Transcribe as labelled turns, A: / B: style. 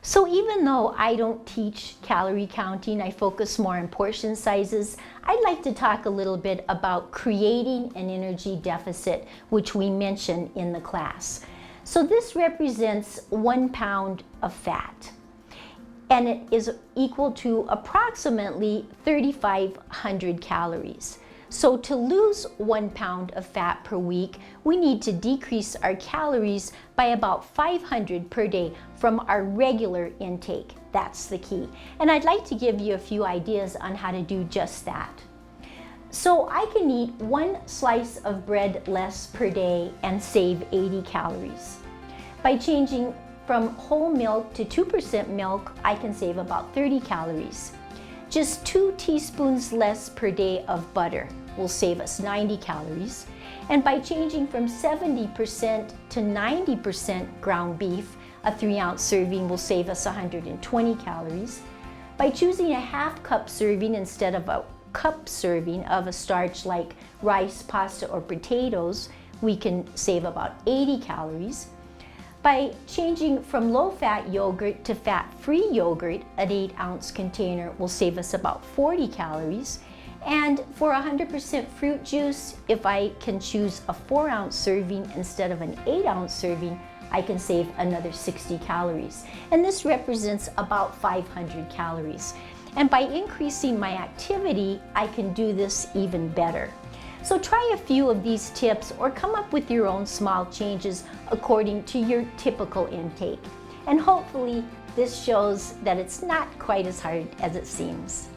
A: So even though I don't teach calorie counting, I focus more on portion sizes, I'd like to talk a little bit about creating an energy deficit, which we mentioned in the class. So this represents 1 pound of fat, and it is equal to approximately 3,500 calories. So to lose 1 pound of fat per week, we need to decrease our calories by about 500 per day from our regular intake. That's the key. And I'd like to give you a few ideas on how to do just that. So I can eat 1 slice of bread less per day and save 80 calories. By changing from whole milk to 2% milk, I can save about 30 calories. Just 2 teaspoons less per day of butter will save us 90 calories. And by changing from 70% to 90% ground beef, a 3-ounce serving will save us 120 calories. By choosing a half cup serving instead of a cup serving of a starch like rice, pasta, or potatoes, we can save about 80 calories. By changing from low-fat yogurt to fat-free yogurt, an 8-ounce container will save us about 40 calories. And for 100% fruit juice, if I can choose a 4-ounce serving instead of an 8-ounce serving, I can save another 60 calories. And this represents about 500 calories. And by increasing my activity, I can do this even better. So try a few of these tips or come up with your own small changes according to your typical intake. And hopefully this shows that it's not quite as hard as it seems.